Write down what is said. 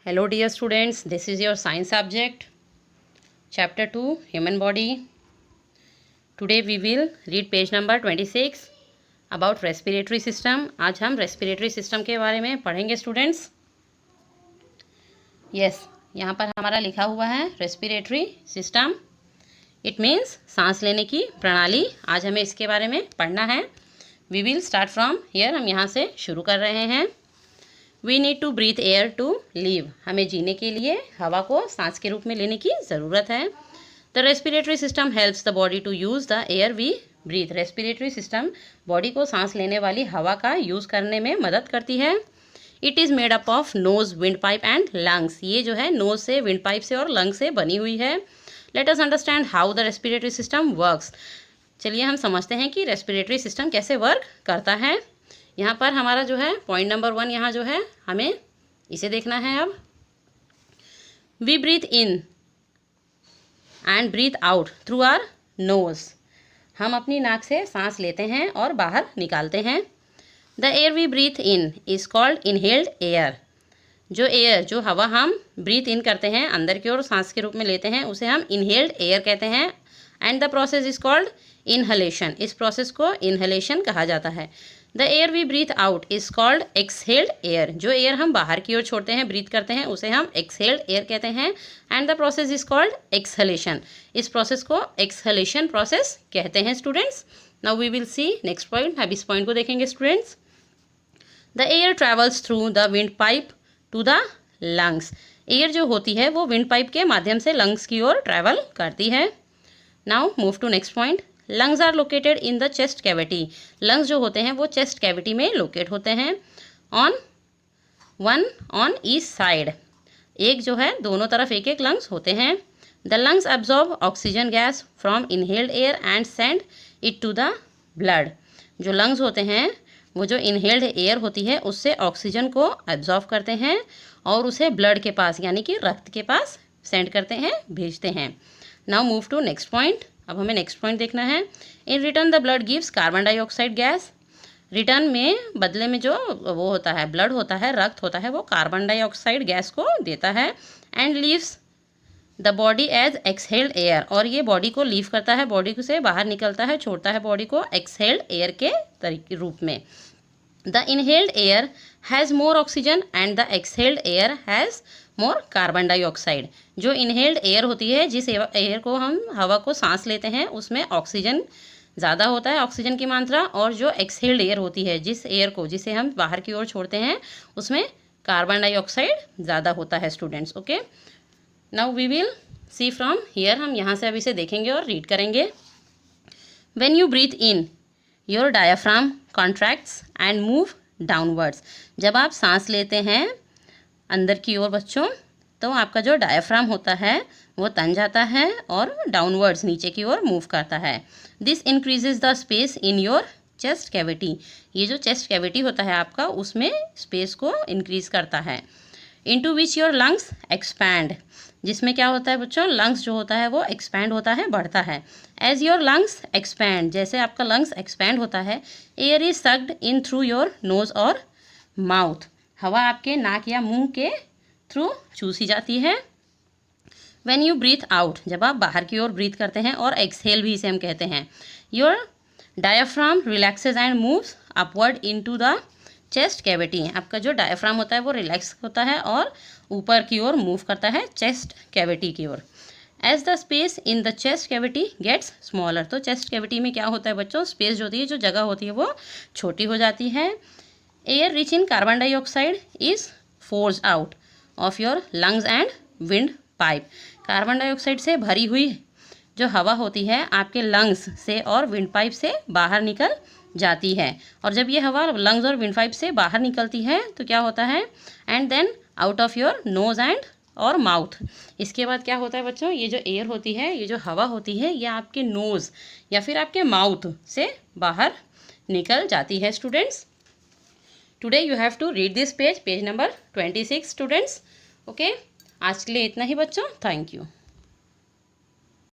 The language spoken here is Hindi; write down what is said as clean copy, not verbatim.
Hello dear students, this is your science subject, chapter 2, human body. Today we will read page number 26 about respiratory system. आज हम respiratory system के बारे में पढ़ेंगे students. Yes, यहाँ पर हमारा लिखा हुआ है respiratory system. It means सांस लेने की प्रणाली. आज हमें इसके बारे में पढ़ना है. We will start from here. हम यहाँ से शुरू कर रहे हैं. We need to breathe air to live. हमें जीने के लिए हवा को सांस के रूप में लेने की ज़रूरत है. The respiratory system helps the body to use the air we breathe. Respiratory system body को सांस लेने वाली हवा का यूज़ करने में मदद करती है. It is made up of nose, windpipe and lungs. ये जो है नोज से, विंडपाइप से और लंग से बनी हुई है. Let us understand how the respiratory system works. चलिए हम समझते हैं कि रेस्पिरेटरी सिस्टम कैसे वर्क करता है. यहाँ पर हमारा जो है पॉइंट नंबर 1 यहाँ जो है हमें इसे देखना है. अब we breathe in and breathe out through our nose. हम अपनी नाक से सांस लेते हैं और बाहर निकालते हैं. The air we breathe in is called inhaled air. जो हवा हम ब्रीथ इन करते हैं, अंदर की ओर सांस के रूप में लेते हैं, उसे हम इनहेल्ड एयर कहते हैं. And the process is called inhalation. इस प्रोसेस को इनहलेशन कहा जाता है. The air we breathe out is called exhaled air. जो एयर हम बाहर की ओर छोड़ते हैं, ब्रीथ करते हैं, उसे हम एक्सहेल्ड एयर कहते हैं. And the process is called exhalation. इस प्रोसेस को एक्सहलेशन प्रोसेस कहते हैं students. Now we will see next point. अब इस पॉइंट को देखेंगे students. The air travels through the wind pipe to the lungs. Air जो होती है वो विंड पाइप के माध्यम से लंग्स की ओर ट्रैवल करती है. Now move to next point. Lungs are located in the chest cavity. Lungs जो होते हैं वो चेस्ट कैविटी में लोकेट होते हैं. On each side. एक जो है दोनों तरफ एक एक लंग्स होते हैं. The lungs absorb oxygen gas from inhaled air and send it to the blood. जो लंग्स होते हैं वो जो इनहेल्ड एयर होती है उससे ऑक्सीजन को एब्जॉर्ब करते हैं और उसे ब्लड के पास यानी कि रक्त के पास सेंड करते हैं, भेजते हैं. Now move to next point. अब हमें नेक्स्ट पॉइंट देखना है. In return the blood gives carbon dioxide gas. Return में, बदले में जो वो होता है, ब्लड होता है, रक्त होता है, वो कार्बन डाइऑक्साइड गैस को देता है. And leaves the body as exhaled air. और ये बॉडी को लीव करता है, बॉडी से बाहर निकलता है, छोड़ता है बॉडी को एक्सहेल्ड एयर के तरीके रूप में. The inhaled air has more oxygen and the exhaled air has more carbon dioxide. जो इनहेल्ड एयर होती है, जिस एयर को हम हवा को सांस लेते हैं, उसमें ऑक्सीजन ज़्यादा होता है, ऑक्सीजन की मात्रा. और जो एक्सहेल्ड एयर होती है, जिसे हम बाहर की ओर छोड़ते हैं, उसमें कार्बन डाइऑक्साइड ज़्यादा होता है students. Okay, now we will see from here. हम यहाँ से अब इसे देखेंगे और रीड करेंगे. When you breathe in your diaphragm contracts and move downwards. जब आप सांस लेते हैं अंदर की ओर बच्चों, तो आपका जो डायाफ्राम होता है वो तन जाता है और डाउनवर्ड्स नीचे की ओर मूव करता है. This increases the space in your chest cavity. ये जो चेस्ट कैविटी होता है आपका, उसमें स्पेस को इंक्रीज करता है. Into which your lungs expand. जिसमें क्या होता है बच्चों, लंग्स जो होता है वो एक्सपैंड होता है, बढ़ता है. एज योर लंग्स एक्सपैंड, जैसे आपका लंग्स एक्सपैंड होता है, air is sucked in through your nose और माउथ. हवा आपके नाक या मुंह के थ्रू चूसी जाती है. व्हेन यू ब्रीथ आउट, जब आप बाहर की ओर ब्रीथ करते हैं, और एक्सहेल भी इसे हम कहते हैं, your diaphragm relaxes and moves upward into the chest cavity. आपका जो डायाफ्राम होता है वो रिलैक्स होता है और ऊपर की ओर मूव करता है चेस्ट कैविटी की ओर. As the space in the chest cavity gets smaller. तो चेस्ट कैविटी में क्या होता है बच्चों, स्पेस जो होती है, जो जगह होती है, वो छोटी हो जाती है. Air rich in carbon dioxide is force out of your lungs and wind pipe. Carbon dioxide से भरी हुई जो हवा होती है आपके लंग्स से और विंड पाइप से बाहर निकल जाती है. और जब ये हवा लंग्स और विंड पाइप से बाहर निकलती है तो क्या होता है, and then out of your nose and और माउथ. इसके बाद क्या होता है बच्चों, ये जो एयर होती है, ये जो हवा होती है, ये आपके नोज़ या फिर आपके माउथ से बाहर निकल जाती है students. Today you have to read this page number 26 students. Okay, आज के लिए इतना ही बच्चों. Thank you.